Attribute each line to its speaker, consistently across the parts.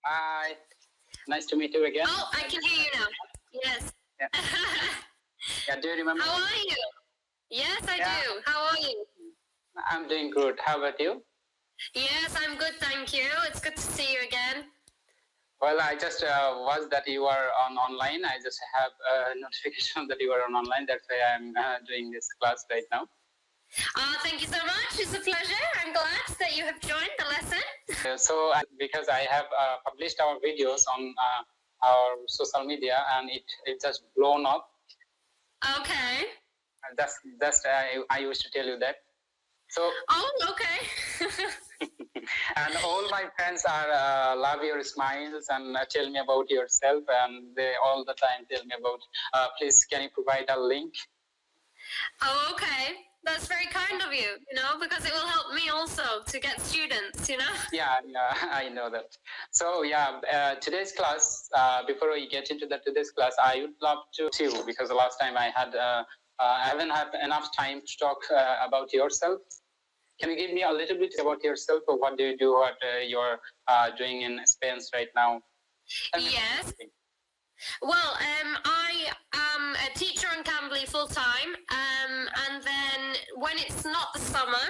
Speaker 1: Hi, nice to meet you again.
Speaker 2: Oh, I can hear you now. Yes.
Speaker 1: Yeah. Yeah, do you remember?
Speaker 2: How are you? Yes, I do. How are you?
Speaker 1: I'm doing good. How about you?
Speaker 2: Yes, I'm good, thank you. It's good to see you again.
Speaker 1: Well, I just was that you are online. I just have a notification that you are online. That's why I'm doing this class right now.
Speaker 2: Thank you so much. It's a pleasure. I'm glad that you have joined the lesson.
Speaker 1: Because I have published our videos on our social media, and it just blown up.
Speaker 2: Okay.
Speaker 1: That's I used to tell you that. So.
Speaker 2: Oh, okay.
Speaker 1: And all my friends are love your smiles and tell me about yourself, and they all the time tell me about. Please, can you provide a link?
Speaker 2: Oh, okay. That's very kind of you, because it will help me also to get students,
Speaker 1: Yeah, I know that. So today's class, before we get into today's class, I would love to too, because the last time I haven't had enough time to talk about yourself. Can you give me a little bit about yourself, or what do you do, what you're doing in Spain right now?
Speaker 2: Yes. Well, I am a teacher on Cambly full-time, and then when it's not the summer,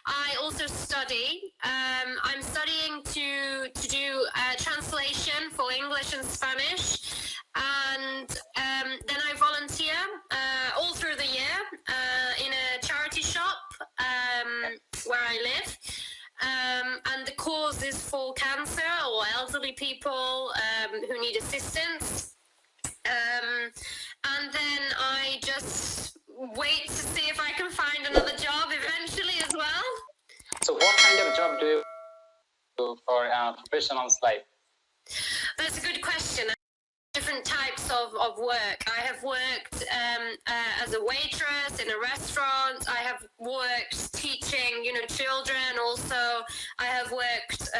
Speaker 2: I also study. I'm studying to do translation for English and Spanish, and then I volunteer all through the year in a charity shop where I live. And the cause is for cancer or elderly people who need assistance. And then I just wait to see if I can find another job eventually as well.
Speaker 1: So what kind of job do you do for professional's life?
Speaker 2: That's a good question. Different types of work. I have worked as a waitress in a restaurant. I have worked teaching, children. Also, I have worked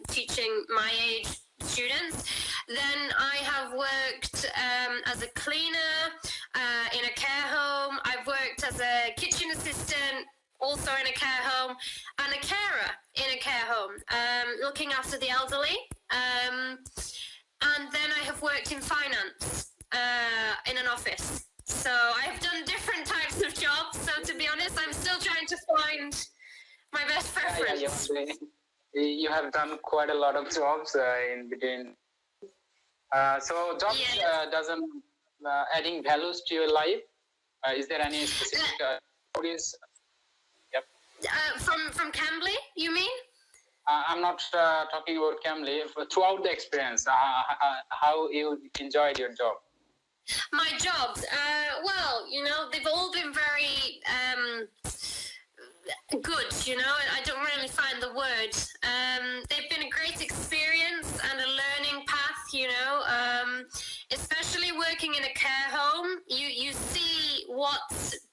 Speaker 2: teaching my age students. Then I have worked as a cleaner in a care home. I've worked as a kitchen assistant, also in a care home, and a carer in a care home, looking after the elderly. And then I have worked in finance in an office. So I've done different types of jobs. So to be honest, I'm still trying to find my best preference.
Speaker 1: You have done quite a lot of jobs in between. So jobs doesn't adding values to your life. Is there any specific stories? Yep.
Speaker 2: From Cambly, you mean?
Speaker 1: I'm not talking about cambly. Throughout the experience, how you enjoyed your job?
Speaker 2: My jobs, well, they've all been very good. I don't really find the word. They've been a great experience and a learning path. Especially working in a care home, you see what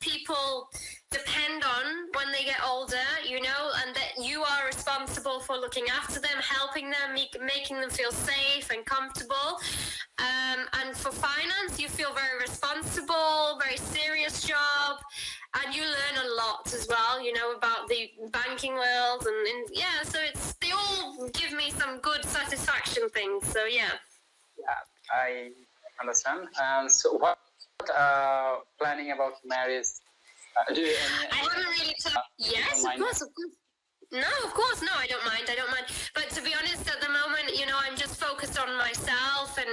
Speaker 2: people depend on when they get older, and that you are responsible for looking after them, helping them, making them feel safe and comfortable. And for finance, you feel very responsible, very serious job, and you learn a lot as well, about the banking world, and so they all give me some good satisfaction things. So yeah.
Speaker 1: Yeah, I understand. So what planning about marriage? Do you
Speaker 2: I haven't really yes, of course. No, of course, no, I don't mind. But to be honest, at the moment, I'm just focused on myself and,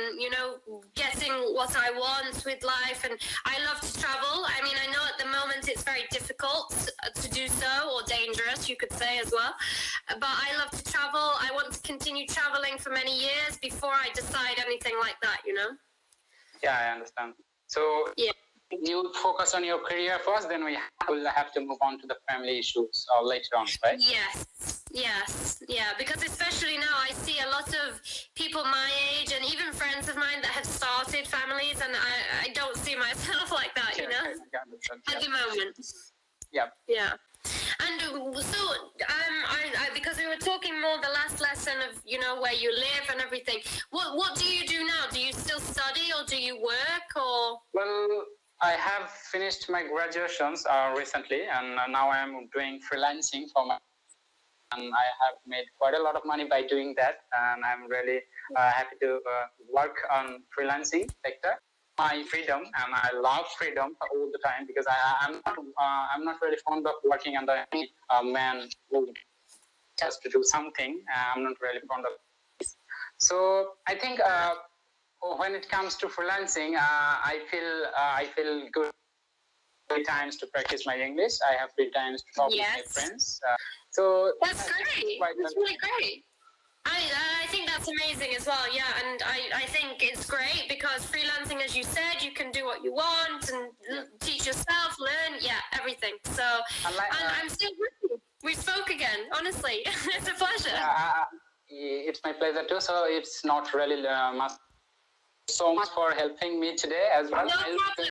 Speaker 2: getting what I want with life. And I love to travel. I mean, I know at the moment it's very difficult to do so, or dangerous, you could say as well. But I love to travel. I want to continue traveling for many years before I decide anything like that,
Speaker 1: Yeah, I understand. So
Speaker 2: yeah.
Speaker 1: You focus on your career first, then we will have to move on to the family issues later on, right?
Speaker 2: Yes, yeah, because especially now I see a lot of people my age and even friends of mine that have started families, and I don't see myself like that, at the moment.
Speaker 1: Yeah.
Speaker 2: Yeah. And so, because we were talking more the last lesson of, where you live and everything, what do you do now? Do you still study, or do you work, or?
Speaker 1: Well, I have finished my graduations recently, and now I'm doing freelancing for my. and I have made quite a lot of money by doing that, and I'm really happy to work on freelancing sector. My freedom, and I love freedom all the time, because I'm not really fond of working under any man who has to do something. I'm not really fond of this. So I think when it comes to freelancing, I feel good. Free times to practice my English. I have free times to talk with my friends. So
Speaker 2: that's great. That's really great. I think that's amazing as well. Yeah, and I think it's great because freelancing, as you said, you can do what you want and teach yourself, learn, everything. So I'm still happy we spoke again. Honestly, it's a pleasure.
Speaker 1: It's my pleasure too. So it's not really much. So much for helping me today as well.
Speaker 2: No problem.